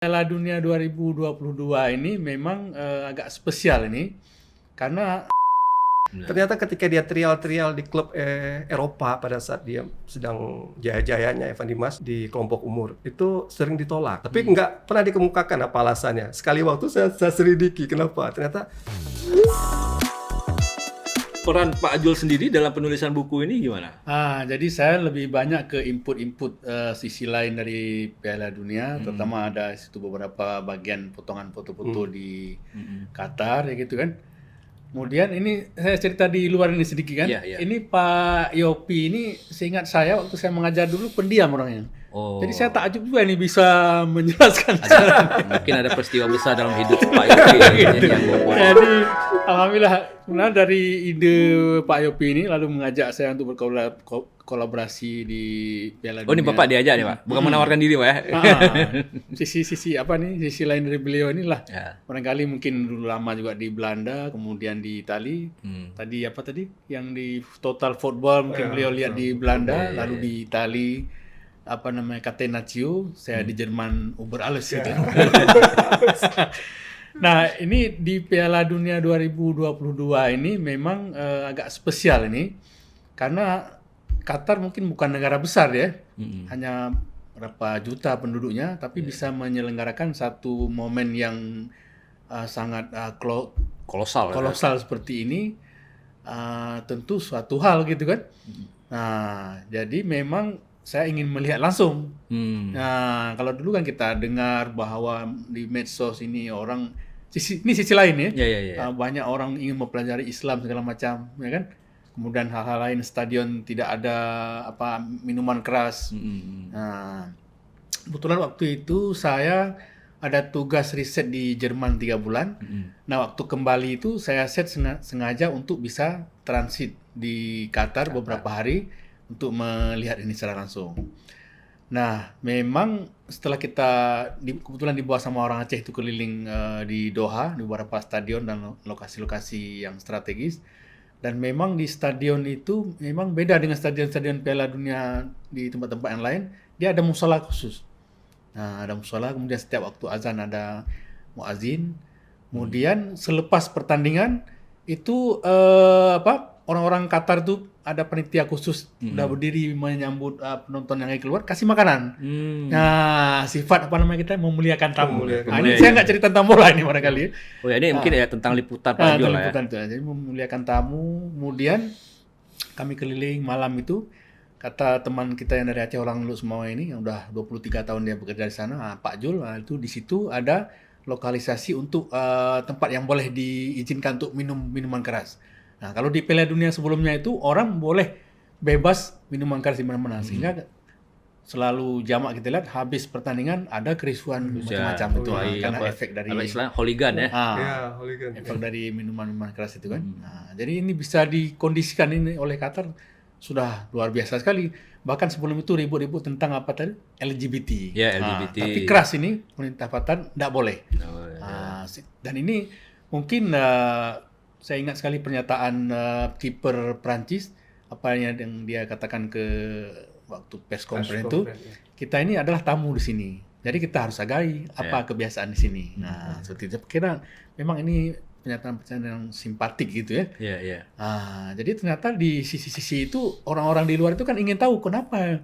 Piala Dunia 2022 ini memang agak spesial ini karena Ternyata ketika dia trial di klub Eropa pada saat dia sedang jaya-jayanya Evan Dimas di kelompok umur itu sering ditolak, tapi nggak pernah dikemukakan apa alasannya. Sekali waktu saya selidiki kenapa, ternyata Peran Pak Ajul sendiri dalam penulisan buku ini gimana? jadi saya lebih banyak ke input sisi lain dari Piala Dunia, terutama ada situ beberapa bagian potongan foto-foto di Qatar ya gitu kan. Kemudian ini saya cerita di luar ini sedikit kan. Iya, iya. Ini Pak Yopi ini seingat saya waktu saya mengajar dulu pendiam orangnya. Oh. Jadi saya takjub juga ini bisa menjelaskan. Mungkin ada peristiwa besar dalam hidup Pak Yopi yang membuat. Jadi alhamdulillah sebenarnya dari ide Pak Yopi ini lalu mengajak saya untuk berkolaborasi di Piala Dunia. Oh, ini Bapak diajak nih, Pak. Bukan menawarkan diri, Pak ya. Sisi apa nih? Sisi lain dari beliau inilah. Ya. Barangkali mungkin dulu lama juga di Belanda, kemudian di Itali. Tadi apa tadi? Yang di Total Football mungkin beliau lihat di Belanda, lalu di Itali apa namanya Catenaccio, saya di Jerman Uber Alles gitu. Nah, ini di Piala Dunia 2022 ini memang agak spesial ini karena Qatar mungkin bukan negara besar ya, hanya berapa juta penduduknya, tapi bisa menyelenggarakan satu momen yang sangat Kolosal. kolosal seperti ini, tentu suatu hal gitu kan. Nah, jadi memang saya ingin melihat langsung. Nah, kalau dulu kan kita dengar bahwa di medsos ini orang ini sisi lain ya. Ya. Banyak orang ingin mempelajari Islam segala macam, ya kan? Kemudian hal-hal lain stadion tidak ada apa minuman keras. Nah, kebetulan waktu itu saya ada tugas riset di Jerman 3 bulan. Nah, waktu kembali itu saya set sengaja untuk bisa transit di Qatar beberapa hari untuk melihat ini secara langsung. Nah, memang setelah kita kebetulan dibawa sama orang Aceh itu keliling di Doha, di beberapa stadion dan lokasi-lokasi yang strategis. Dan memang di stadion itu memang beda dengan stadion-stadion Piala Dunia di tempat-tempat yang lain. Dia ada musala khusus. Nah, ada musala, kemudian setiap waktu azan ada muazin. Kemudian selepas pertandingan itu orang-orang Qatar tuh ada panitia khusus udah berdiri menyambut penonton yang lagi keluar, kasih makanan. Nah, sifat apa namanya kita memuliakan tamu. Nah, ini saya nggak cerita tentang bola ini barangkali. Oh ya, ini mungkin ya tentang liputan Pak Ajul lah ya. Liputan itu. Jadi memuliakan tamu. Kemudian kami keliling malam itu. Kata teman kita yang dari Aceh orang Lulus Semawa ini yang udah 23 tahun dia bekerja di sana, Pak Jul, itu di situ ada lokalisasi untuk tempat yang boleh diizinkan untuk minum minuman keras. Nah, kalau di Piala Dunia sebelumnya itu orang boleh bebas minuman keras di mana-mana, sehingga selalu jamak kita lihat habis pertandingan ada kerisuan macam-macam itu karena efek dari istilah hooligan ya. hooligan. Efek dari minuman-minuman keras itu kan. Nah, jadi ini bisa dikondisikan ini oleh Qatar sudah luar biasa sekali. Bahkan sebelum itu ribut-ribut tentang apa tadi? LGBT. Ya, LGBT. Tapi keras ini pemerintah Qatar tidak boleh. Dan ini mungkin saya ingat sekali pernyataan kiper Prancis apa yang dia katakan ke waktu press conference itu, kita ini adalah tamu di sini. Jadi kita harus hargai apa kebiasaan di sini. Nah, seperti itu. Kira memang ini pernyataan yang simpatik gitu ya. Iya. Jadi ternyata di sisi-sisi itu orang-orang di luar itu kan ingin tahu kenapa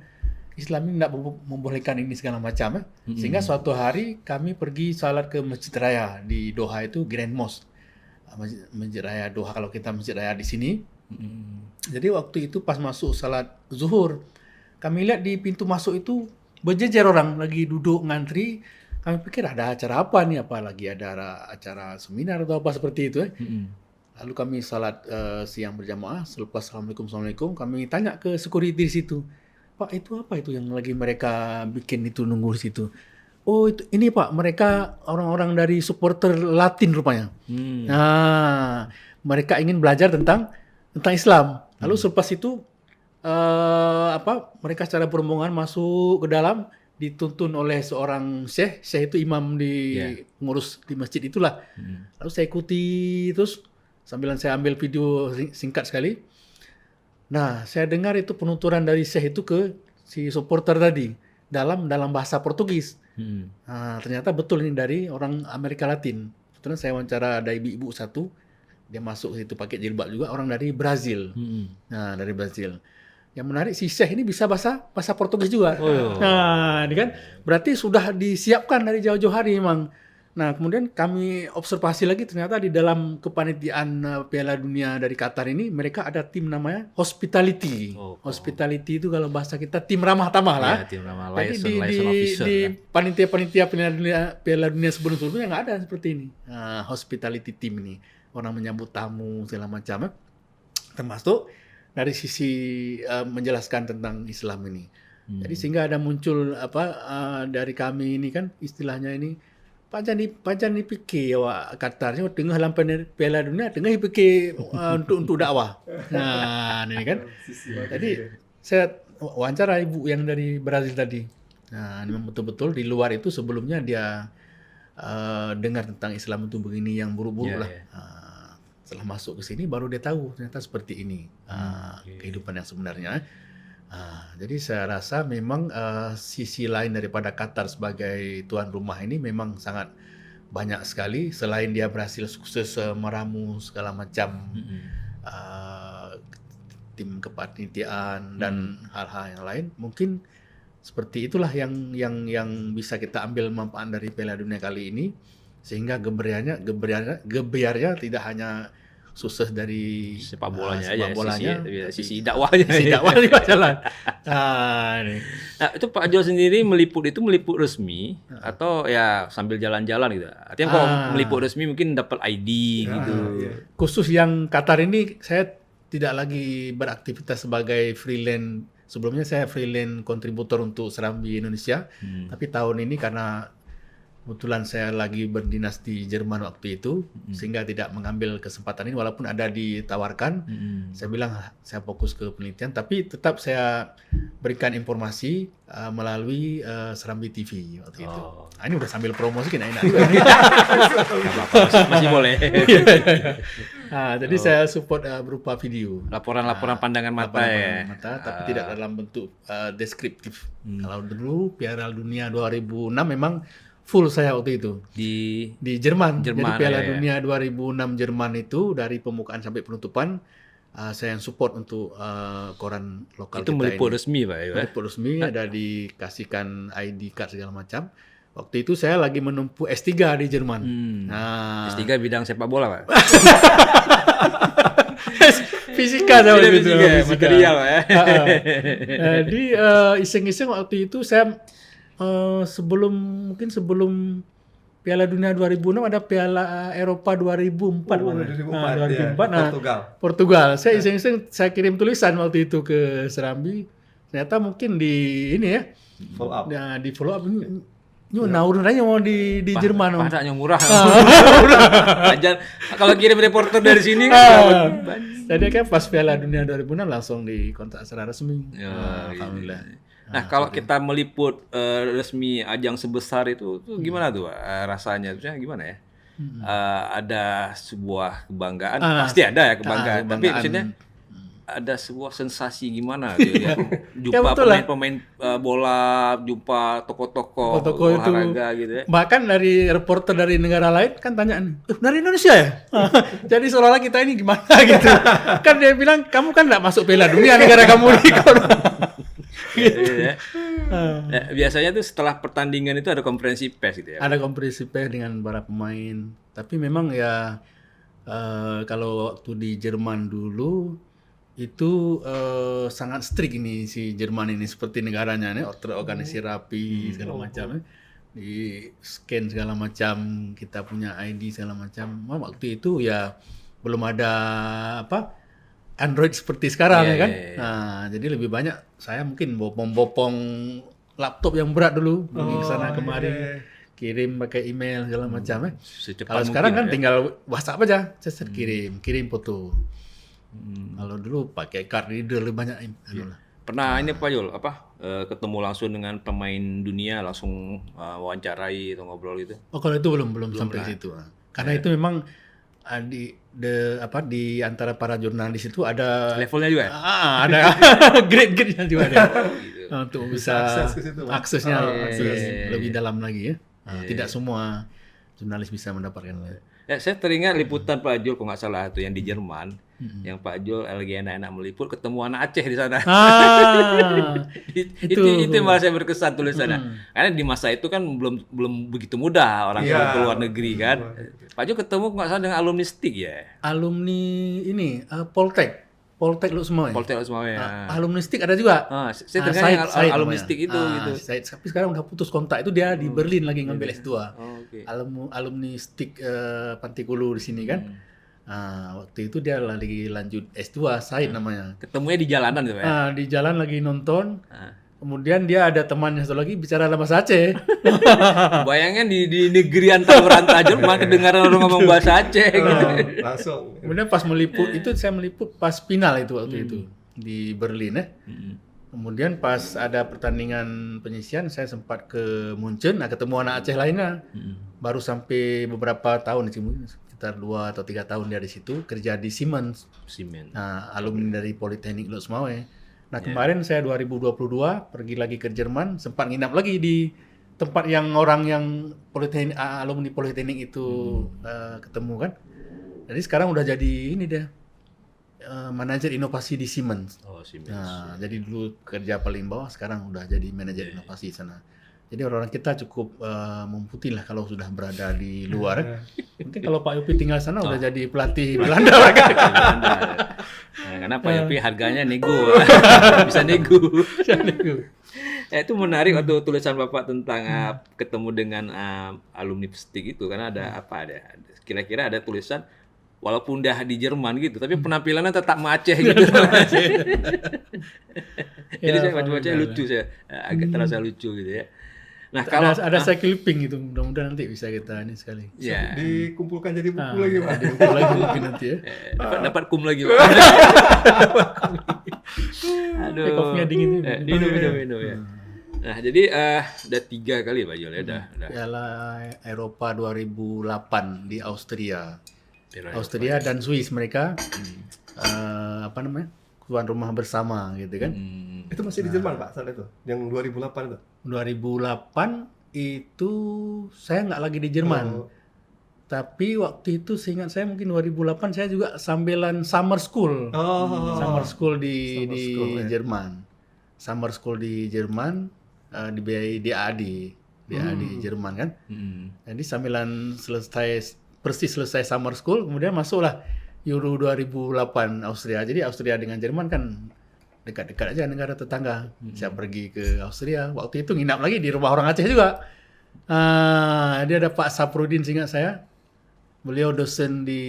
Islam ini tidak membolehkan ini segala macam ya. Sehingga suatu hari kami pergi salat ke Masjid Raya di Doha itu Grand Mosque. Masjid Raya Doha kalau kita Masjid Raya di sini. Jadi waktu itu pas masuk salat zuhur, kami lihat di pintu masuk itu berjejer orang lagi duduk ngantri. Kami pikir ada acara apa nih, apalagi ada acara seminar atau apa seperti itu. Lalu kami salat siang berjamaah, selepas Assalamualaikum, kami tanya ke security di situ, Pak itu apa itu yang lagi mereka bikin itu nunggu di situ? Oh itu ini Pak, mereka orang-orang dari supporter Latin rupanya. Nah, mereka ingin belajar tentang Islam. Lalu selepas itu mereka secara berombongan masuk ke dalam, dituntun oleh seorang syekh itu imam di pengurus di masjid itulah. Lalu saya ikuti terus sambil saya ambil video singkat sekali. Nah, saya dengar itu penuturan dari syekh itu ke si supporter tadi dalam bahasa Portugis. Ternyata betul ini dari orang Amerika Latin. Kebetulan saya wawancara ada ibu-ibu satu, dia masuk situ pakai jilbab juga, orang dari Brazil. Nah, dari Brazil. Yang menarik si Syekh ini bisa bahasa Portugis juga. Nah, ini kan berarti sudah disiapkan dari jauh-jauh hari memang. Nah, kemudian kami observasi lagi ternyata di dalam kepanitiaan Piala Dunia dari Qatar ini mereka ada tim namanya hospitality. Hospitality itu kalau bahasa kita tim ramah tamah lah. Ya, tim ramah Jadi liaison officer. di panitia-panitia Piala Dunia sebelum-sebelumnya nggak ada seperti ini. Nah, hospitality team ini orang menyambut tamu segala macam. Termasuk dari sisi menjelaskan tentang Islam ini. Jadi sehingga ada muncul dari kami ini kan istilahnya ini Pajan ni fikir awak Qatarnya tengah lampai Piala Dunia tengah fikir untuk dakwah. Nah, ini kan. Jadi saya wawancara ibu yang dari Brazil tadi. Nah, memang betul-betul di luar itu sebelumnya dia dengar tentang Islam itu begini yang buruk-buruk lah. Setelah masuk ke sini baru dia tahu ternyata seperti ini kehidupan yang sebenarnya. Jadi saya rasa memang sisi lain daripada Qatar sebagai tuan rumah ini memang sangat banyak sekali. Selain dia berhasil sukses meramu segala macam tim kepanitiaan dan hal-hal yang lain, mungkin seperti itulah yang bisa kita ambil manfaat dari Piala Dunia kali ini, sehingga gebiarnya tidak hanya sukses dari sepak bolanya aja, bolanya, sisi dakwahnya. Sisi dakwahnya jalan. Nah, itu Pak Jol sendiri meliput resmi atau ya sambil jalan-jalan gitu. Artinya kalau meliput resmi mungkin dapat ID gitu. Khusus yang Qatar ini saya tidak lagi beraktivitas sebagai freelance. Sebelumnya saya freelance kontributor untuk Serambi Indonesia. Tapi tahun ini karena kebetulan saya lagi berdinas di Jerman waktu itu, sehingga tidak mengambil kesempatan ini walaupun ada ditawarkan. Saya bilang saya fokus ke penelitian, tapi tetap saya berikan informasi melalui Serambi TV waktu itu. Ini udah sambil promosi kan enak. Masih boleh. Jadi saya support berupa video. Laporan-laporan pandangan mata tapi tidak dalam bentuk deskriptif. Kalau dulu Piala Dunia 2006 memang full saya waktu itu di Jerman. Jadi Piala Dunia 2006 Jerman itu dari pembukaan sampai penutupan saya yang support untuk koran lokal itu kita meliput ini. Resmi Pak ya? Meliput resmi, ada dikasihkan ID card segala macam. Waktu itu saya lagi menempuh S3 di Jerman. S3 bidang sepak bola Pak? Fisika sama gitu. Material Pak ya? Jadi iseng-iseng waktu itu saya sebelum Piala Dunia 2006 ada Piala Eropa 2004. 2004. Portugal. Saya iseng-iseng saya kirim tulisan waktu itu ke Serambi. Ternyata mungkin di ini ya. Follow up. Nah, di follow up ini naurun aja mau di Jerman. Pasarnya murah. Kalau kirim reporter dari sini Jadi kan pas Piala Dunia 2006 langsung dikontak secara resmi. Alhamdulillah. Nah, kalau kita meliput resmi ajang sebesar itu gimana tuh rasanya? Maksudnya gimana ya? Ada sebuah kebanggaan, pasti ada ya kebanggaan. Tapi maksudnya ada sebuah sensasi gimana gitu ya? Jumpa pemain-pemain bola, jumpa tokoh-tokoh olahraga gitu ya. Bahkan dari reporter dari negara lain kan tanya, dari Indonesia ya? Jadi seolah-olah kita ini gimana gitu. Kan dia bilang, kamu kan nggak masuk Piala Dunia negara kamu ini. Biasanya tuh setelah pertandingan itu ada konferensi pers gitu ya? Ada konferensi pers dengan para pemain. Tapi memang ya kalau waktu di Jerman dulu itu sangat strict ini si Jerman ini seperti negaranya nih, terorganisir rapi segala macam. Di scan segala macam, kita punya ID segala macam. Waktu itu ya belum ada Android seperti sekarang ya kan. Nah, jadi lebih banyak saya mungkin bopong laptop yang berat dulu pergi ke sana kemari, kirim pakai email segala macam. Kalau sekarang kan tinggal WhatsApp aja, kirim foto. Kalau dulu pakai card reader lebih banyak. Pernah ini Pak Jol ketemu langsung dengan pemain dunia langsung wawancarai atau ngobrol gitu? Kalau itu belum sampai ke situ. Karena itu memang di antara para jurnalis itu ada levelnya juga ya? Ada grade-nya juga ada. Gitu. untuk bisa akses ke situ, Pak. aksesnya iya. lebih dalam lagi ya. Tidak semua jurnalis bisa mendapatkan. Ya, saya teringat liputan Pak Jul kalau nggak salah itu yang di Jerman, yang Pak Jul lagi enak-enak meliput ketemu anak Aceh di sana. itu yang malah saya berkesan tulisannya. Karena di masa itu kan belum begitu mudah orang Iya. ke luar negeri kan. Pak Jul ketemu nggak salah dengan alumni STIK ya. Alumni ini Poltek lu semua ya. Poltek semua ya. Alumni STIK ada juga. Saya teringat yang Said alumni namanya. STIK itu gitu. Said, tapi sekarang udah putus kontak, itu dia di Berlin lagi ngambil S2. Oh, oke. Alumni STIK Pantikulu di sini kan. Waktu itu dia lagi lanjut S2, Said namanya. Ketemunya di jalanan tuh ya. Di jalan lagi nonton. Kemudian dia ada temannya satu lagi bicara dalam bahasa Aceh. Bayangin di negeri antara berantah Jerman kedengaran orang ngomong bahasa Aceh gitu. Langsung. Kemudian pas meliput itu, saya meliput pas final itu waktu itu di Berlin ya. Kemudian pas ada pertandingan penyisian, saya sempat ke Munchen, ketemu anak Aceh lainnya. Baru sampai beberapa tahun di sini, sekitar 2 atau 3 tahun dia di situ kerja di Siemens. Alumni dari Politeknik Loksmawe. Nah, kemarin saya 2022 pergi lagi ke Jerman, sempat nginap lagi di tempat yang orang yang alumni Politeknik itu ketemu kan. Jadi sekarang udah jadi ini dia manajer inovasi di Siemens. Oh, Siemens. Nah, jadi dulu kerja paling bawah, sekarang udah jadi manajer inovasi di sana. Jadi orang-orang kita cukup mumpuni lah kalau sudah berada di luar. Mungkin kalau Pak Yopi tinggal sana udah jadi pelatih Belanda. Karena Pak Yopi harganya nego, bisa nego. Itu menarik waktu tulisan Bapak tentang ketemu dengan alumni STIK itu, karena ada kira-kira ada tulisan walaupun udah di Jerman gitu, tapi penampilannya tetap Aceh gitu. Jadi saya baca-baca lucu, saya agak terasa lucu gitu ya. Nah, kalau ada saya clipping itu, mudah-mudahan nanti bisa kita ini sekali. ya, Dikumpulkan jadi buku lagi, Pak. Diukur lagi mungkin nanti ya. dapat kum lagi, Pak. Aduh. Kopinya dingin itu. Minum ya. Nah, jadi udah 3 kali Pak Jul ya, udah. Piala Eropa 2008 di Austria. Austria dan Swiss mereka tuan rumah bersama gitu kan. Itu masih di Jerman, Pak, saat itu. Yang 2008 itu. 2008 itu saya nggak lagi di Jerman. Tapi waktu itu seingat saya mungkin 2008 saya juga sambilan summer school. Summer school di Jerman. Summer school di Jerman dibiayai DAAD Jerman kan. Jadi sambilan persis selesai summer school, kemudian masuklah Euro 2008 Austria. Jadi Austria dengan Jerman kan dekat-dekat aja, negara tetangga. Saya pergi ke Austria. Waktu itu nginap lagi di rumah orang Aceh juga. Dia ada Pak Saprudin, seingat saya. Beliau dosen di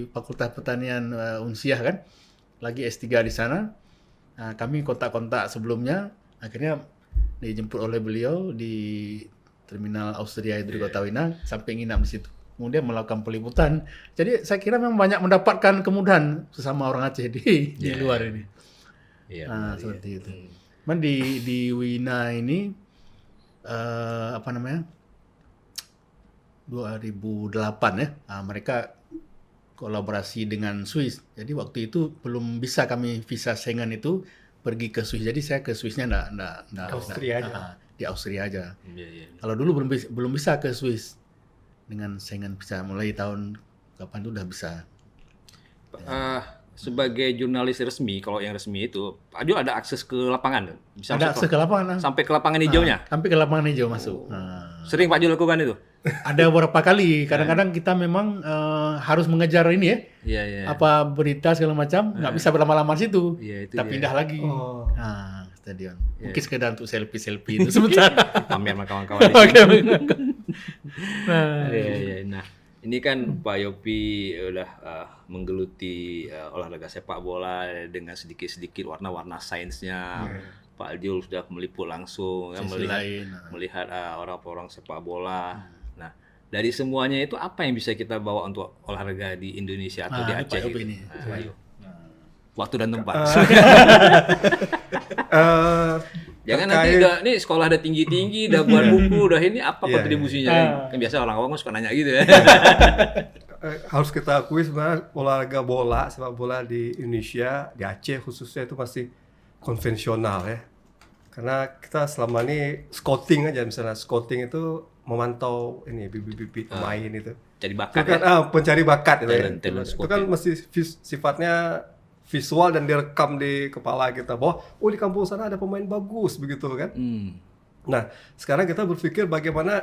Fakultas Pertanian Unsiah kan. Lagi S3 di sana. Kami kontak-kontak sebelumnya. Akhirnya dijemput oleh beliau di terminal Austria itu di Kota Winang, sampai nginap di situ. Kemudian melakukan peliputan. Jadi saya kira memang banyak mendapatkan kemudahan sesama orang Aceh di luar ini. Seperti itu. Cuman di Wina ini 2008 ya, mereka kolaborasi dengan Swiss. Jadi waktu itu belum bisa kami visa Schengen itu pergi ke Swiss. Jadi saya ke Swissnya enggak Austria aja. Di Austria aja. Kalau dulu belum bisa ke Swiss. Dengan Schengen bisa mulai tahun kapan itu udah bisa. Sebagai jurnalis resmi, kalau yang resmi itu, Pak Jul ada akses ke lapangan? Bisa Ada akses ke lapangan. sampai ke lapangan hijaunya? Sampai ke lapangan hijau masuk. Sering Pak Jul lakukan itu? Ada beberapa kali. Kadang-kadang kita memang harus mengejar ini ya. Iya. Apa berita segala macam, nggak bisa berlama-lama di situ. Kita pindah lagi. Stadion. Mungkin sekedar untuk selfie itu sebentar. Pamer sama kawan-kawan di sini. Nah, ini kan Pak Yopi udah menggeluti olahraga sepak bola dengan sedikit-sedikit warna-warna sainsnya. Pak Jul sudah meliput langsung, melihat orang-orang sepak bola. Nah, dari semuanya itu apa yang bisa kita bawa untuk olahraga di Indonesia atau di Aceh? Pak Yopi gitu? ini. Waktu dan tempat. Jangan nanti nih sekolah udah tinggi-tinggi, udah buat buku, udah ini apa kontribusinya? Kan biasa orang awam suka nanya gitu ya. Harus kita akui sebenarnya olahraga bola, sepak bola di Indonesia, di Aceh khususnya itu masih konvensional ya. Karena kita selama ini scouting aja, misalnya scouting itu memantau ini bibit-bibit pemain itu. Jadi Itu bakat kan ya. pencari bakat itu ya. Talent Itu kan mesti sifatnya visual dan direkam di kepala kita bahwa di kampung sana ada pemain bagus begitu kan. Nah, sekarang kita berpikir bagaimana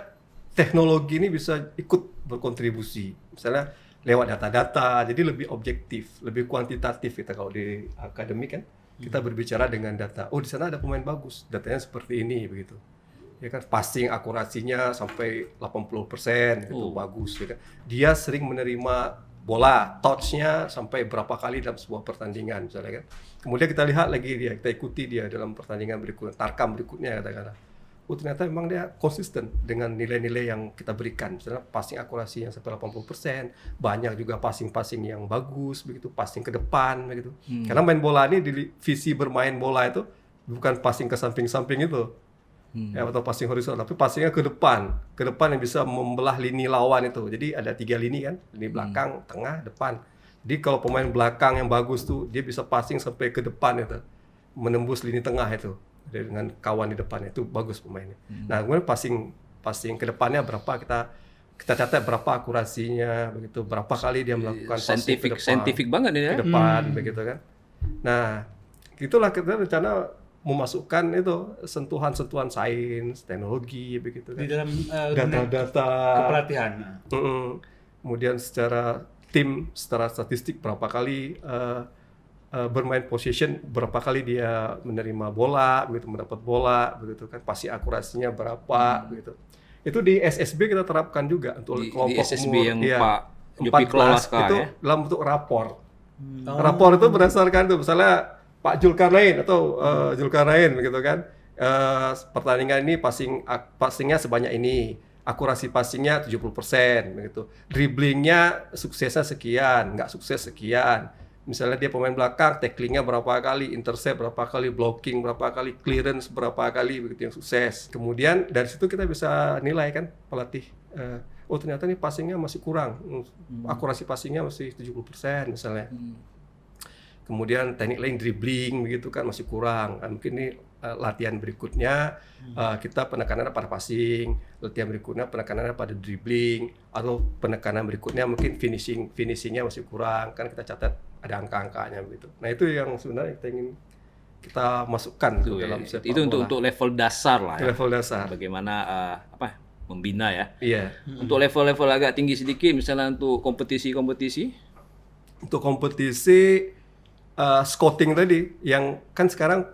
teknologi ini bisa ikut berkontribusi. Misalnya lewat data-data, jadi lebih objektif, lebih kuantitatif kita kalau di akademik kan. Kita berbicara dengan data. Di sana ada pemain bagus, datanya seperti ini begitu. Ya kan, passing akurasinya sampai 80% gitu, bagus ya kan. Dia sering menerima bola, touch-nya sampai berapa kali dalam sebuah pertandingan misalnya kan. Kemudian kita lihat lagi dia, kita ikuti dia dalam pertandingan berikutnya, tarkam berikutnya katakanlah. Ternyata memang dia konsisten dengan nilai-nilai yang kita berikan. Misalnya passing akurasinya sampai 80%, banyak juga passing-passing yang bagus begitu, passing ke depan begitu. Karena main bola ini di visi bermain bola itu bukan passing ke samping-samping itu. Ya, atau passing horizontal, tapi passingnya ke depan yang bisa membelah lini lawan itu. Jadi ada 3 lini kan, lini belakang, tengah, depan. Jadi kalau pemain belakang yang bagus tuh dia bisa passing sampai ke depan itu, menembus lini tengah itu dengan kawan di depan itu bagus pemainnya. Nah kemudian passing ke depannya berapa kita catat berapa akurasinya begitu, berapa kali dia melakukan passing ke depan, Scientific banget ini ya. ke depan begitu kan. Nah itulah kita rencana memasukkan itu sentuhan-sentuhan sains, teknologi begitu kan. Di dalam Data-data kepelatihan. Kemudian secara tim, secara statistik berapa kali bermain possession, berapa kali dia menerima bola begitu, mendapat bola begitu kan, pasti akurasinya berapa begitu. Itu di SSB kita terapkan juga untuk kelompok di SSB umur yang ya, Pak Jopi kelola 14 sekarang itu ya. dalam bentuk rapor. Rapor itu berdasarkan tuh misalnya Pak Zulkarnain atau Zulkarnain begitu kan. Pertandingan ini passingnya sebanyak ini, akurasi passingnya 70% begitu. Dribblingnya suksesnya sekian, nggak sukses sekian. Misalnya dia pemain belakang, tacklingnya berapa kali, intercept berapa kali, blocking berapa kali, clearance berapa kali begitu yang sukses. Kemudian dari situ kita bisa nilai kan pelatih. Ternyata ini passingnya masih kurang, akurasi passingnya masih 70% misalnya. Kemudian teknik lain dribbling begitu kan masih kurang. Mungkin ini latihan berikutnya kita penekanannya pada passing, latihan berikutnya penekanannya pada dribbling, atau penekanan berikutnya mungkin finishingnya masih kurang. Kan kita catat ada angka-angkanya begitu. Nah itu yang sebenarnya kita ingin kita masukkan Itu, dalam sepak itu bola. untuk level dasar lah ya. Level dasar. Bagaimana membina ya. Iya. Untuk level-level agak tinggi sedikit, misalnya untuk kompetisi-kompetisi. Untuk kompetisi scouting tadi yang kan sekarang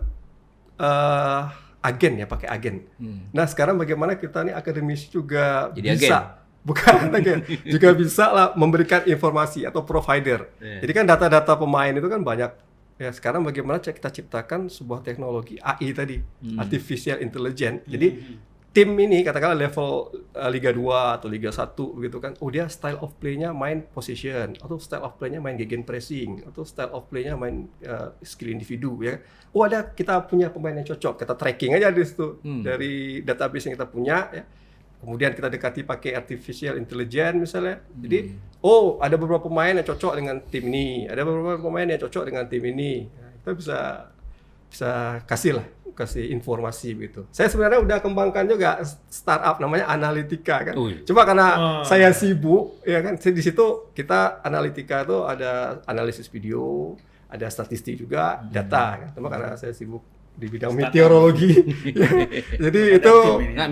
agen ya, pakai agen. Nah sekarang bagaimana kita nih akademisi juga Jadi bisa bukan agen juga bisa lah memberikan informasi atau provider. Jadi kan data-data pemain itu kan banyak ya. Sekarang bagaimana kita ciptakan sebuah teknologi AI tadi, artificial intelligence. Jadi tim ini katakanlah level Liga 2 atau Liga 1 gitu kan. Dia style of play-nya main possession, atau style of play-nya main gegenpressing, atau style of play-nya main skill individu ya. Kita punya pemain yang cocok. Kita tracking aja di situ dari database yang kita punya ya. Kemudian kita dekati pakai artificial intelligence misalnya. Jadi ada beberapa pemain yang cocok dengan tim ini, ada beberapa pemain yang cocok dengan tim ini. Nah, kita bisa kasih informasi begitu. Saya sebenarnya udah kembangkan juga startup namanya Analitika kan. Cuma karena saya sibuk ya kan, di situ kita Analitika itu ada analisis video, ada statistik juga, data kan. Cuma karena saya sibuk di bidang meteorologi. Jadi itu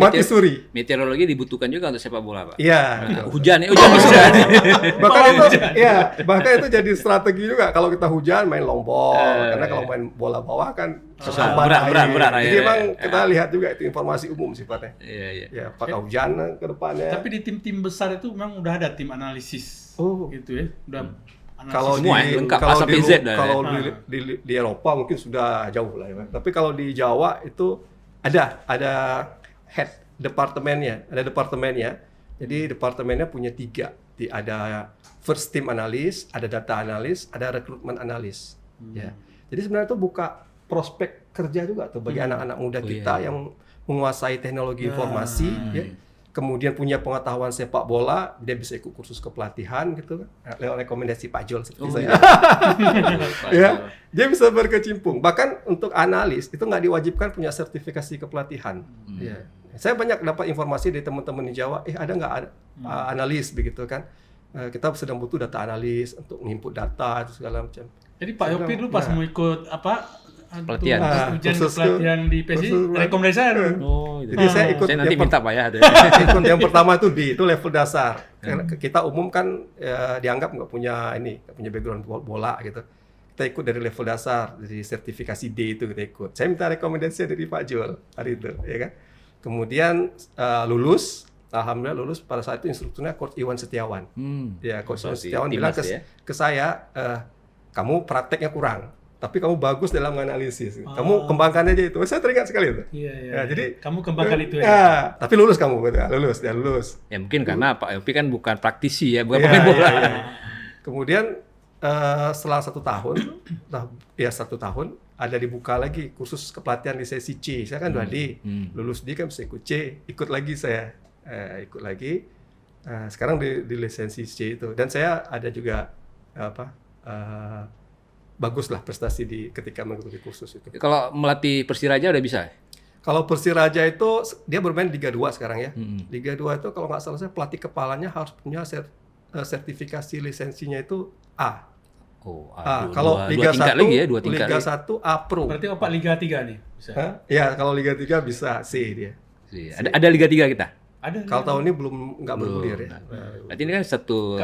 mati suri. Meteorologi dibutuhkan juga untuk sepak bola, Pak. Iya. Hujan bahkan itu jadi strategi juga. Kalau kita hujan main long ball, karena kalau main bola bawah kan berat. Jadi emang kita lihat juga itu informasi umum sifatnya. Iya. Ya, apakah hujan ke depannya. Tapi di tim-tim besar itu memang udah ada tim analisis. Gitu ya. Udah Kalau semua lengkap, kalau di Eropa mungkin sudah jauh lah ya. Tapi kalau di Jawa itu ada head departemennya, Jadi departemennya punya 3. Ada first team analis, ada data analis, ada recruitment analis. Ya. Jadi sebenarnya itu buka prospek kerja juga tuh bagi anak-anak muda kita yang menguasai teknologi informasi ya. kemudian punya pengetahuan sepak bola, dia bisa ikut kursus kepelatihan gitu, lewat rekomendasi Pak Jol seperti saya. Ya, dia bisa berkecimpung. Bahkan untuk analis itu nggak diwajibkan punya sertifikasi kepelatihan. Ya. Saya banyak dapat informasi dari teman-teman di Jawa, ada nggak analis begitu kan? Kita sedang butuh data analis untuk input data itu segala macam. Jadi Pak Yopi dulu pas mau ikut Pelatihan. ujian pelatihan di PSI, rekomendasi saya dulu. Oh, gitu. Jadi saya ikut Saya nanti minta Pak ya. ikut yang pertama itu level dasar. Karena kita umum kan dianggap nggak punya background bola gitu. Kita ikut dari level dasar, dari sertifikasi D itu kita ikut. Saya minta rekomendasi dari Pak Jul hari itu, ya kan. Kemudian lulus, alhamdulillah lulus. Pada saat itu instrukturnya Coach Iwan Setiawan. Ya, Coach Iwan Setiawan bilang ke saya, kamu prakteknya kurang. Tapi kamu bagus dalam menganalisis. Kamu kembangkan aja itu. Saya teringat sekali itu. Iya. Jadi kamu kembangkan itu ya. Tapi lulus kamu, lulus. Ya mungkin karena Pak Yopi kan bukan praktisi ya, bukan pemain bola. Iya. Kemudian setelah 1 tahun, 1 tahun ada dibuka lagi kursus kepelatihan di sesi C. Saya kan 2D, lulus D kan bisa ikut C, ikut lagi saya, ikut lagi. Sekarang di lisensi C itu. Dan saya ada juga bagus lah prestasi ketika mengikuti kursus itu. Kalau melatih Persiraja udah bisa? Kalau Persiraja itu dia bermain Liga 2 sekarang ya. Liga 2 itu kalau nggak salah saya pelatih kepalanya harus punya sertifikasi lisensinya itu A. Oh, kalau Liga 1 lagi ya, 2 tingkat Liga lagi. 1 A Pro. Berarti Pak Liga 3 nih bisa. Ya, kalau Liga 3 bisa C dia. Ada Liga 3 kita? Ada. Kalau tahun ini nggak bergulir ya. Berarti ini kan satu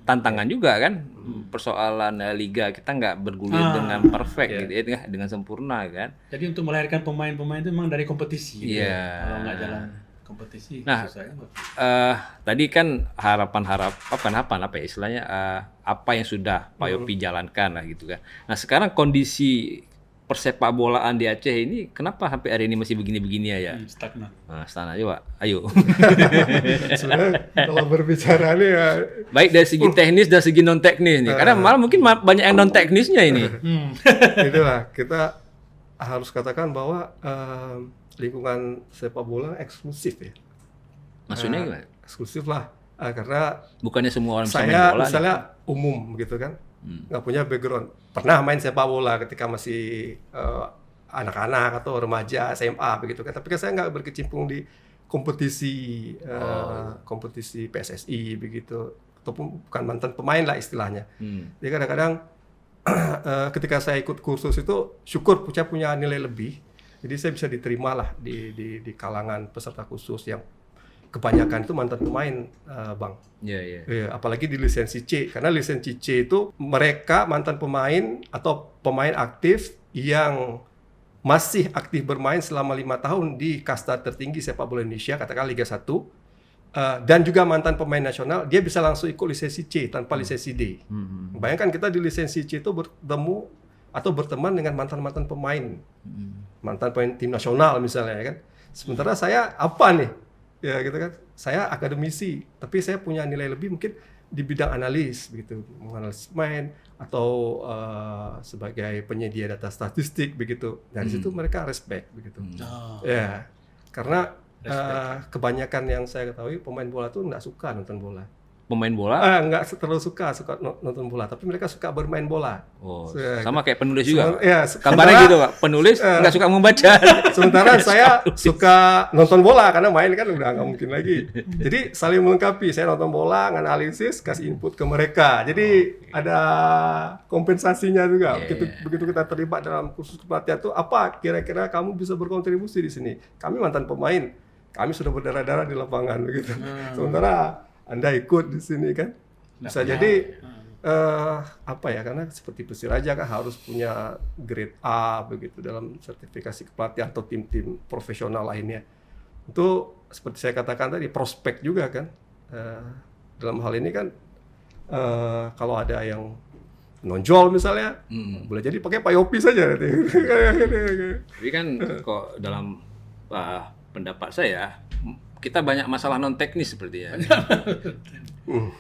tantangan juga kan, persoalan liga kita nggak bergulir dengan perfect gitu ya, dengan sempurna kan. Jadi untuk melahirkan pemain-pemain itu memang dari kompetisi. Iya. Kalau nggak jalan kompetisi. Nah, tadi kan harapan apa ya istilahnya, apa yang sudah Pak Yopi jalankan lah gitu kan. Nah sekarang kondisi persepak bolaan di Aceh ini kenapa sampai hari ini masih begini-begini ya? Stagnan. Nah, stagnan aja Pak. Ayo. Sebenarnya kalau berbicara nih ya. Baik dari segi teknis dan segi non teknis nih. Karena malah mungkin banyak yang non teknisnya ini. Itulah kita harus katakan bahwa lingkungan sepak bola eksklusif ya. Maksudnya gimana? Eksklusif lah. Karena bukannya semua orang bisa main saya bola. Misalnya umum gitu kan. Nggak punya background, pernah main sepak bola ketika masih anak-anak atau remaja SMA begitu kan, tapi kan saya nggak berkecimpung di kompetisi kompetisi PSSI begitu, ataupun bukan mantan pemain lah istilahnya. Jadi kadang-kadang ketika saya ikut kursus itu syukur punya nilai lebih, jadi saya bisa diterima lah di kalangan peserta kursus yang kebanyakan itu mantan pemain, Bang. Iya. Apalagi di lisensi C, karena lisensi C itu mereka mantan pemain atau pemain aktif yang masih aktif bermain selama 5 tahun di kasta tertinggi sepak bola Indonesia, katakan Liga 1, dan juga mantan pemain nasional, dia bisa langsung ikut lisensi C tanpa lisensi D. Bayangkan kita di lisensi C itu bertemu atau berteman dengan mantan-mantan pemain, mantan pemain tim nasional misalnya, ya kan. Sementara saya apa nih? Ya gitu kan, saya akademisi, tapi saya punya nilai lebih mungkin di bidang analis, begitu, menganalisis pemain atau sebagai penyedia data statistik, begitu. Dari situ mereka respect, begitu. Ya, karena kebanyakan yang saya ketahui pemain bola tuh nggak suka nonton bola. Pemain bola? Nggak terlalu suka nonton bola, tapi mereka suka bermain bola. Oh, sama kayak penulis juga. sementara, Kabarnya gitu Pak, penulis nggak suka membaca. Sementara saya suka nonton bola karena main kan udah nggak mungkin lagi. Jadi saling melengkapi. Saya nonton bola, analisis, kasih input ke mereka. Jadi ada kompensasinya juga. Begitu kita terlibat dalam kursus kepelatihan itu, apa kira-kira kamu bisa berkontribusi di sini? Kami mantan pemain, kami sudah berdarah-darah di lapangan begitu. Sementara Anda ikut di sini kan, bisa jadi karena seperti Persiraja kan harus punya grade A begitu dalam sertifikasi kepelatihan atau tim-tim profesional lainnya. Itu seperti saya katakan tadi prospek juga kan. Dalam hal ini kan kalau ada yang nonjol misalnya, boleh jadi pakai Pak Yopi saja nanti. Tapi kan kok dalam pendapat saya kita banyak masalah non teknis sepertinya.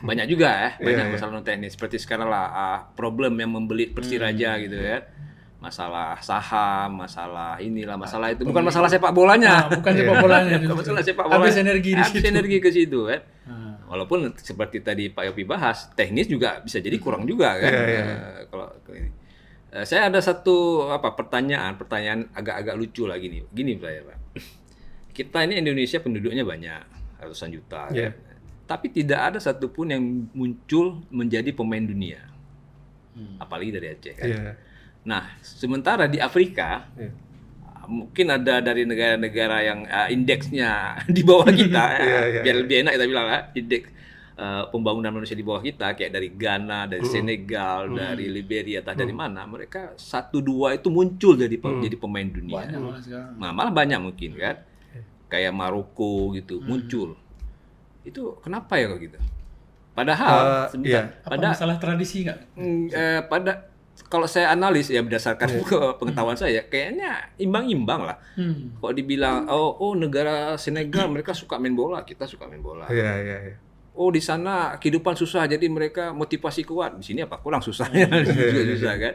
Banyak juga banyak masalah non teknis seperti sekarang lah problem yang membelit Persiraja gitu ya. masalah saham, masalah inilah, masalah itu. Bukan masalah sepak bolanya. Bukan sepak bolanya. Bukan masalah sepak bola. Habis energi di Habis situ. energi ke situ kan. Walaupun seperti tadi Pak Yopi bahas, teknis juga bisa jadi kurang juga kan. Kalau ini. Saya ada satu pertanyaan agak-agak lucu lah gini Pak. Kita ini Indonesia penduduknya banyak, ratusan juta kan. Tapi tidak ada satupun yang muncul menjadi pemain dunia. Apalagi dari Aceh kan. Nah, sementara di Afrika mungkin ada dari negara-negara yang indeksnya di bawah kita, biar lebih enak kita bilang indeks pembangunan manusia di bawah kita, kayak dari Ghana, dari Senegal, dari Liberia, entah dari mana, mereka 1-2 itu muncul jadi pemain dunia. Banyak malah sekarang. Nah, malah banyak mungkin kan, kayak Maroko gitu muncul. Itu kenapa ya kok gitu? Padahal, Apa masalah tradisi nggak? Kalau saya analis ya berdasarkan pengetahuan saya, kayaknya imbang-imbang lah. Kok dibilang oh negara Senegal mereka suka main bola, kita suka main bola. Oh di sana kehidupan susah, jadi mereka motivasi kuat. Di sini apa kurang susahnya? Juga susah kan.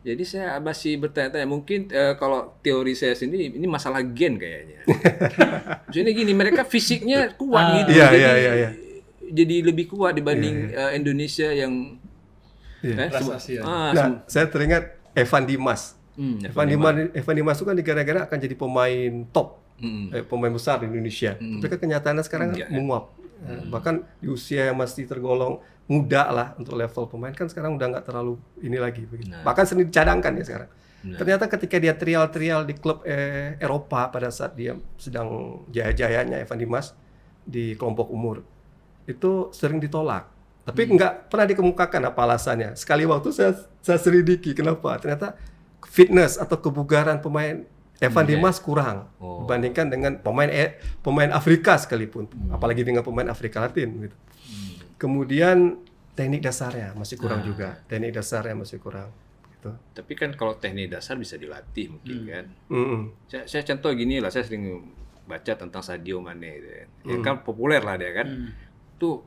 Jadi saya masih bertanya-tanya, mungkin kalau teori saya sendiri ini masalah gen kayaknya. Jadi gini, mereka fisiknya kuat gitu, jadi lebih kuat dibanding Indonesia yang saya teringat Evan Dimas. Evan Dimas itu kan gara-gara akan jadi pemain top, pemain besar di Indonesia. Tapi kan kenyataannya sekarang menguap. Bahkan di usia yang masih tergolong muda lah untuk level pemain, kan sekarang udah nggak terlalu ini lagi. Bahkan sering dicadangkan ya sekarang. Ternyata ketika dia trial di klub Eropa pada saat dia sedang jaya-jayanya, Evan Dimas di kelompok umur, itu sering ditolak. Tapi nggak pernah dikemukakan apa alasannya. Sekali waktu saya selidiki kenapa. Ternyata fitness atau kebugaran pemain Evan Dimas kurang dibandingkan dengan pemain Afrika sekalipun, apalagi dengan pemain Afrika Latin gitu. Kemudian teknik dasarnya masih kurang juga. Gitu. Tapi kan kalau teknik dasar bisa dilatih mungkin kan. Saya contoh gini lah, saya sering baca tentang Sadio Mane gitu ya. Ya kan populer lah dia kan. Tuh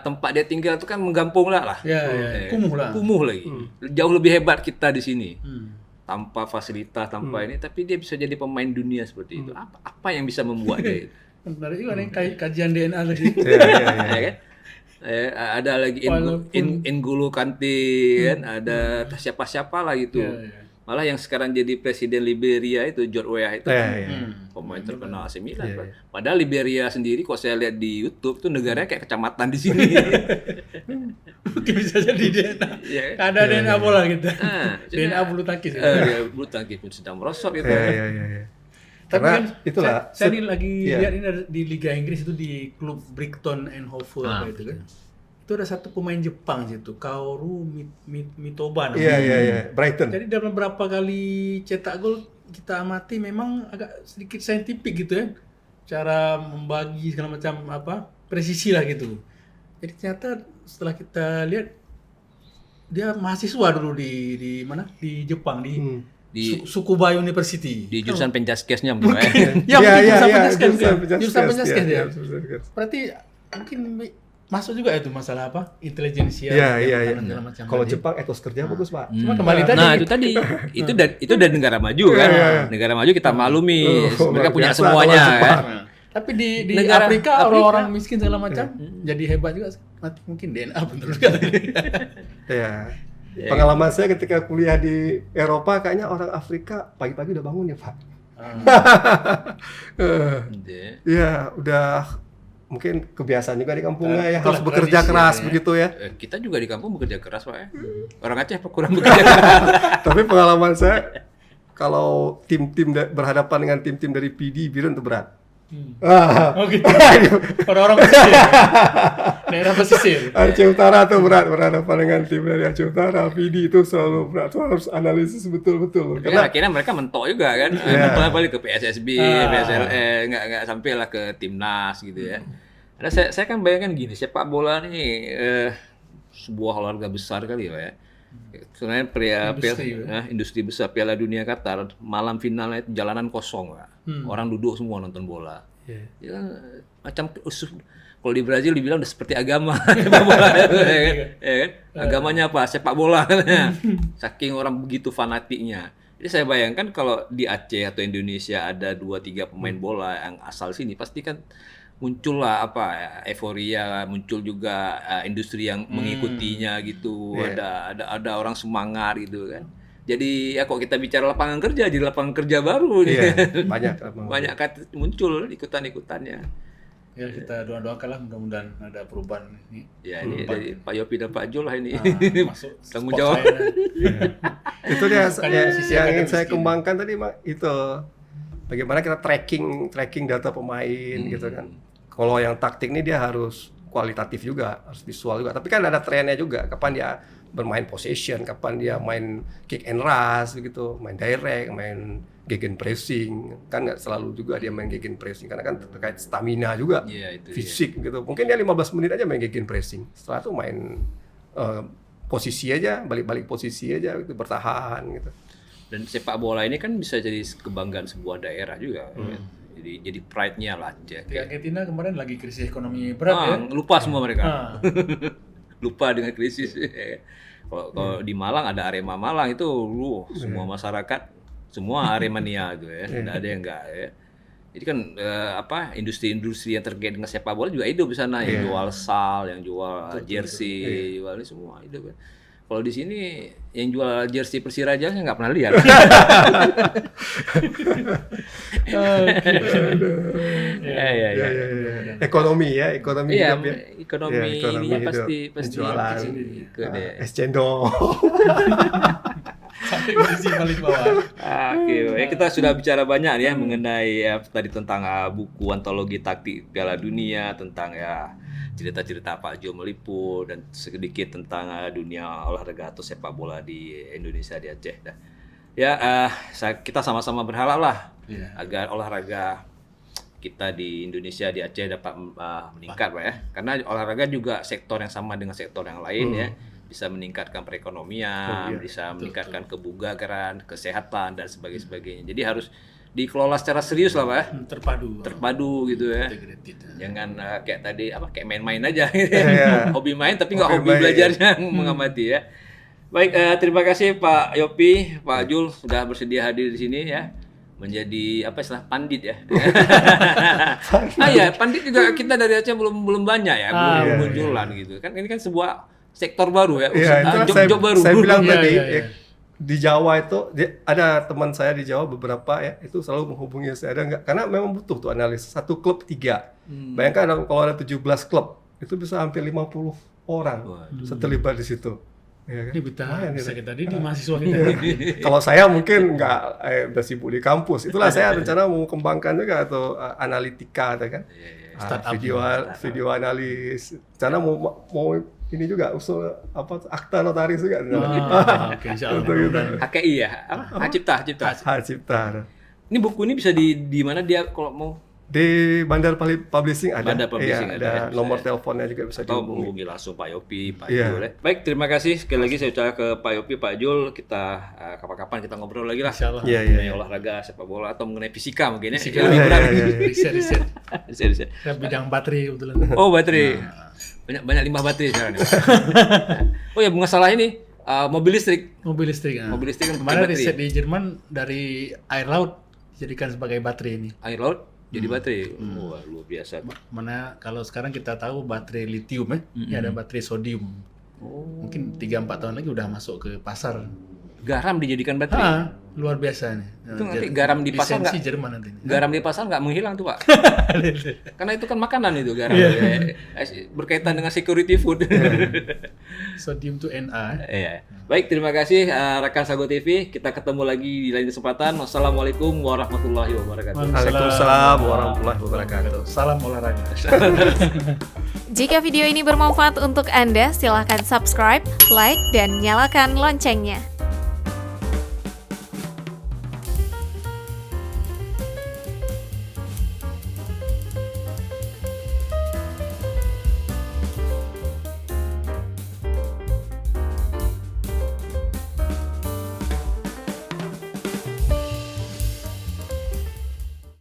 tempat dia tinggal itu kan menggampung lah. Kumuh lagi. Jauh lebih hebat kita di sini. Tanpa fasilitas, tanpa ini, tapi dia bisa jadi pemain dunia seperti itu. Apa yang bisa membuat dia itu? Menarik juga nih kajian DNA lagi. Ya kan? Ada lagi N'Golo Kante kan, ada siapa-siapa lah gitu. Malah yang sekarang jadi presiden Liberia itu George Weah itu pemain terkenal AC Milan. Padahal Liberia sendiri kok saya lihat di YouTube tuh negaranya kayak kecamatan di sini. Mungkin bisa jadi DNA. Ada DNA bola gitu. DNA bulu tangkis. Dia bulu tangkis pun sedang merosot gitu. Tapi Karena kan itulah saya ini lagi lihat ini di Liga Inggris itu di klub Brighton and Hove itu kan. Itu ada satu pemain Jepang situ, Kaoru Mitoba namanya. Iya, Brighton. Jadi dalam beberapa kali cetak gol kita amati memang agak sedikit saintifik gitu ya. Cara membagi segala macam presisi lah gitu. Jadi ternyata setelah kita lihat dia mahasiswa dulu di mana? Di Jepang di Tsukuba University. Di jurusan pencaskesnya mungkin. Jurusan pencaskes dia. Berarti mungkin masuk juga itu masalah intelijensia. Iya. Kalau Jepang etos kerja bagus, Pak. Cuma kembali tadi. Nah, itu dari negara maju kan. Negara maju kita maklumi. Mereka punya semuanya kan. Tapi di Afrika orang-orang miskin segala macam jadi hebat juga. Mungkin DNA betul juga. Iya. Pengalaman saya ketika kuliah di Eropa, kayaknya orang Afrika pagi-pagi udah bangun ya, Pak. Iya, udah mungkin kebiasaan juga di kampungnya ya, harus bekerja keras begitu ya. Kita juga di kampung bekerja keras, Pak ya. Orang Aceh kurang bekerja keras. Tapi pengalaman saya, kalau tim-tim berhadapan dengan tim-tim dari PD, Biren itu berat. Oh gitu. Orang-orang pesisir. Daerah pesisir. Aceh Utara tuh berat berhadapan dengan tim dari Aceh Utara. PD itu selalu berat. Tuh harus analisis betul-betul. Karena akhirnya mereka mentok juga kan. Mentok balik ke PSSB, PSLE, nggak sampai lah ke timnas gitu ya. Karena saya kan bayangkan gini, sepak bola nih sebuah olahraga besar kali ya. Sebenarnya industri besar Piala Dunia Qatar, malam finalnya jalanan kosong, Pak. Orang duduk semua nonton bola. Ya, macam Kalau di Brazil dibilang udah seperti agama sepak bola, ya kan? Ya kan? Agamanya apa? Sepak bola katanya. Saking orang begitu fanatiknya. Jadi saya bayangkan kalau di Aceh atau Indonesia ada 2-3 pemain bola yang asal sini, pasti kan muncullah apa ya, euforia, muncul juga industri yang mengikutinya gitu. Ada orang semangat gitu kan. Jadi ya kok kita bicara lapangan kerja, jadi lapangan kerja baru nih. Banyak kata muncul ikutan-ikutannya. Ya kita doakanlah mudah-mudahan ada perubahan ini. Ya ini dari Pak Yopi dan Pak Jul lah ini. Masuk Tanggung jawab. Itu dia sisi yang ingin akademis saya ini. kembangkan tadi, Mak. Itu bagaimana kita tracking data pemain gitu kan. Kalau yang taktik ini dia harus kualitatif juga, harus visual juga. Tapi kan ada trennya juga. Kapan dia bermain possession, kapan dia main kick and rush begitu, main direct, main gegen pressing. Kan nggak selalu juga dia main gegen pressing karena kan terkait stamina juga, fisik gitu. Mungkin dia 15 menit aja main gegen pressing. Setelah itu main posisi aja, balik-balik posisi aja gitu, bertahan gitu. Dan sepak bola ini kan bisa jadi kebanggaan sebuah daerah juga. Jadi pride-nya lah. Di Argentina kemarin lagi krisis ekonomi berat ya. Lupa semua mereka. Lupa dengan krisis. Kalau di Malang ada Arema Malang itu semua masyarakat semua Aremania gitu ya. Tidak ada yang enggak ya. Jadi kan industri-industri yang terkait dengan sepak bola juga hidup di sana, yang jual sal, yang jual jersey, jual ini semua hidup. Kalau di sini yang jual jersey Persiraja saya nggak pernah lihat. Ekonomi hidup ya. Ekonomi ini pasti jualan ke deh. es cendol. Sampai kondisi paling bawah. Oke, ya kita sudah bicara banyak ya mengenai tadi tentang buku antologi taktik Piala Dunia, tentang cerita-cerita Pak Jo meliput dan sedikit tentang dunia olahraga atau sepak bola di Indonesia, di Aceh. Kita sama-sama berharap lah agar olahraga kita di Indonesia, di Aceh dapat meningkat Pak ya. Karena olahraga juga sektor yang sama dengan sektor yang lain ya. Bisa meningkatkan perekonomian, bisa meningkatkan kebugaran, kesehatan dan sebagainya. Jadi harus dikelola secara serius lah Pak. Terpadu gitu ya. Jangan kayak tadi kayak main-main aja. Hobi main tapi nggak hobi belajarnya mengamati ya. Baik, terima kasih Pak Yopi, Pak Jul sudah bersedia hadir di sini ya. Menjadi pandit ya. Pandit juga kita dari Aceh belum banyak ya, belum munculan gitu. Kan ini kan sebuah sektor baru ya, job baru. Saya bilang tadi di Jawa itu ada teman saya di Jawa beberapa ya, itu selalu menghubungi saya, karena memang butuh tuh analis. Satu klub 3. Bayangkan kalau ada 17 klub, itu bisa hampir 50 orang terlibat di situ. Ya, kan? Ini bisa kita di mahasiswa kita. Kalau saya mungkin udah sibuk di kampus. Itulah saya rencana mau kembangkan juga atau analitika kan. Video analis. Rencana mau ini juga usul akta notaris juga. Oke, insyaallah. HKI ya? Hacipta. Ini buku ini bisa di mana dia kalau mau? Di Bandar Publishing ada. Bandar Publishing ada nomor teleponnya juga bisa dihubungi langsung Pak Yopi, Pak Jul. Baik, terima kasih sekali lagi saya ucapkan ke Pak Yopi, Pak Jul. Kita kapan-kapan kita ngobrol lagi lah. Insyaallah. Mengenai olahraga sepak bola atau mengenai fisika mungkin ya. Riset. Saya bidang baterai kebetulan. Oh, baterai. Banyak limbah baterai sekarang. Oh ya, masalah ini mobil listrik. Mobil listrik kan kemarin riset di Jerman dari air laut dijadikan sebagai baterai ini. Air laut jadi baterai. Wah, luar biasa. Mana kalau sekarang kita tahu baterai litium ya ada baterai sodium. Mungkin 3-4 tahun lagi udah masuk ke pasar. Garam dijadikan baterai. Luar biasa nih. Itu nanti garam di pasar nggak? Jerman nanti. Garam di pasar nggak menghilang tuh Pak? Karena itu kan makanan itu garam. Berkaitan dengan security food. Sodium to Na. Iya. Baik, terima kasih rekan Sago TV. Kita ketemu lagi di lain kesempatan. Wassalamualaikum warahmatullahi wabarakatuh. Waalaikumsalam warahmatullahi wabarakatuh. Salam olahraga. Jika video ini bermanfaat untuk Anda, silakan subscribe, like, dan nyalakan loncengnya.